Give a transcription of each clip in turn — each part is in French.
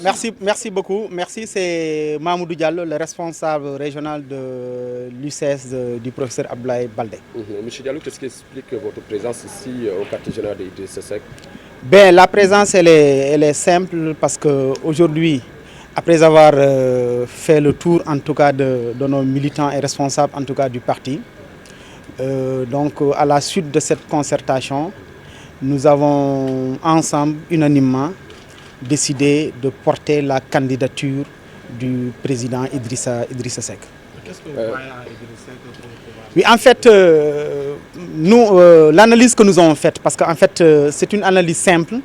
Merci beaucoup. Merci, c'est Mahmoudou Diallo, le responsable régional de l'UCS du professeur Abdoulaye Baldé. Monsieur Diallo, qu'est-ce qui explique votre présence ici au quartier général d'Idrissa Seck? Ben, la présence, elle est simple parce qu'aujourd'hui, après avoir fait le tour en tout cas de nos militants et responsables en tout cas du parti, donc à la suite de cette concertation, nous avons ensemble, unanimement, décidé de porter la candidature du président Idrissa Seck. Qu'est-ce que vous voyez à Idrissa Seck? Oui, en fait, l'analyse que nous avons faite, parce qu'en fait, c'est une analyse simple.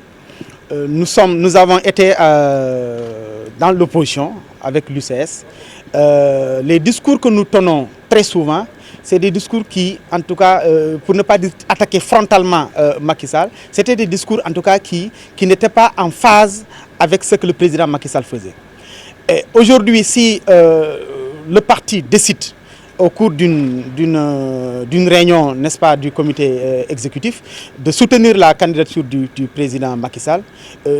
Nous avons été dans l'opposition avec l'UCS. Les discours que nous tenons très souvent, c'est des discours qui, en tout cas, pour ne pas dire attaquer frontalement Macky Sall, c'était des discours, en tout cas, qui n'étaient pas en phase avec ce que le président Macky Sall faisait. Aujourd'hui, si le parti décide, au cours d'une réunion, n'est-ce pas, du comité exécutif, de soutenir la candidature du président Macky Sall,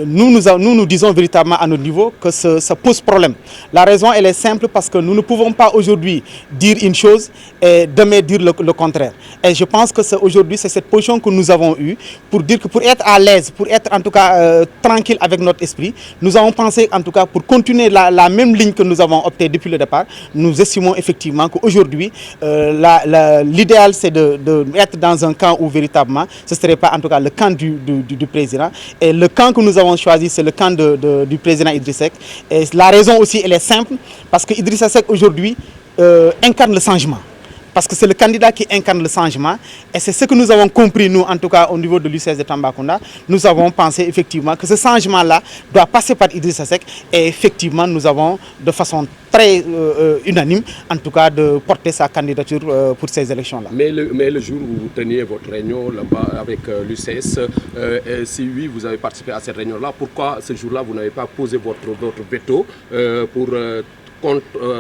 nous disons véritablement à notre niveau que ça pose problème. La raison, elle est simple parce que nous ne pouvons pas aujourd'hui dire une chose et demain dire le contraire. Et je pense que aujourd'hui, c'est cette position que nous avons eue pour dire que pour être à l'aise, pour être en tout cas tranquille avec notre esprit, nous avons pensé en tout cas pour continuer la même ligne que nous avons opté depuis le départ. Nous estimons effectivement qu'aujourd'hui, l'idéal c'est d'être dans un camp où véritablement ce ne serait pas en tout cas le camp du président. Et le camp que nous avons choisi, c'est le camp du président Idrissa Seck. Et la raison aussi, elle est simple, parce que Idrissa Seck aujourd'hui incarne le changement. Parce que c'est le candidat qui incarne le changement. Et c'est ce que nous avons compris, nous, en tout cas, au niveau de l'UCS de Tambacounda. Nous avons pensé, effectivement, que ce changement-là doit passer par Idrissa Seck. Et effectivement, nous avons, de façon très unanime, en tout cas, de porter sa candidature pour ces élections-là. Mais le jour où vous teniez votre réunion là-bas avec l'UCS, si oui, vous avez participé à cette réunion-là, pourquoi ce jour-là, vous n'avez pas posé votre veto pour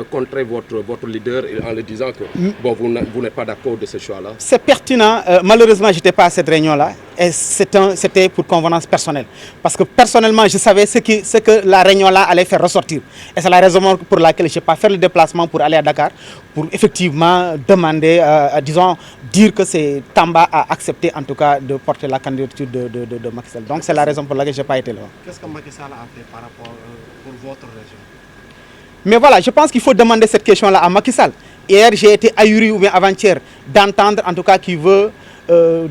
contrer votre leader en le disant que bon, vous n'êtes pas d'accord de ce choix-là? C'est pertinent. Malheureusement, je n'étais pas à cette réunion-là. Et c'était pour convenance personnelle. Parce que personnellement, je savais ce que la réunion-là allait faire ressortir. Et c'est la raison pour laquelle je n'ai pas fait le déplacement pour aller à Dakar, pour effectivement demander, disons, dire que c'est Tamba a accepté en tout cas de porter la candidature de Macky Sall. Donc c'est la raison pour laquelle je n'ai pas été là. Qu'est-ce que Macky Sall a fait par rapport pour votre région? Mais voilà, je pense qu'il faut demander cette question-là à Macky Sall. Hier, j'ai été ahuri, ou bien avant-hier, d'entendre en tout cas qu'il veut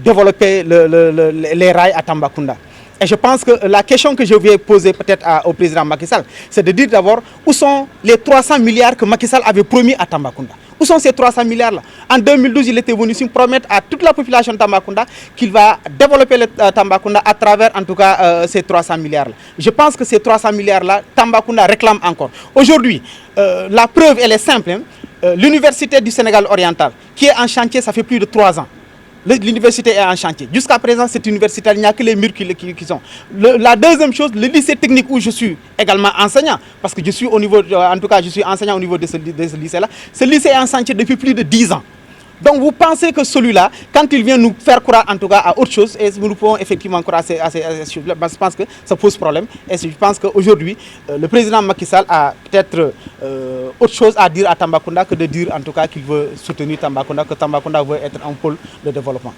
développer les rails à Tambacounda. Et je pense que la question que je vais poser peut-être au président Macky Sall, c'est de dire d'abord où sont les 300 milliards que Macky Sall avait promis à Tambacounda. Où sont ces 300 milliards-là? En 2012, il était venu ici promettre à toute la population de Tambacounda qu'il va développer le Tambacounda à travers, en tout cas, ces 300 milliards-là. Je pense que ces 300 milliards-là, Tambacounda réclame encore. Aujourd'hui, la preuve, elle est simple. Hein? L'Université du Sénégal oriental, qui est en chantier, ça fait plus de 3 ans. L'université est en chantier. Jusqu'à présent, cette université, il n'y a que les murs qui sont. La deuxième chose, le lycée technique où je suis également enseignant, parce que je suis au niveau, en tout cas, je suis enseignant au niveau de ce lycée-là. Ce lycée est en chantier depuis plus de 10 ans. Donc vous pensez que celui-là, quand il vient nous faire croire en tout cas à autre chose, et nous pouvons effectivement croire à ces choses-là, je pense que ça pose problème. Et je pense qu'aujourd'hui, le président Macky Sall a peut-être autre chose à dire à Tambacounda que de dire en tout cas qu'il veut soutenir Tambacounda, que Tambacounda veut être un pôle de développement.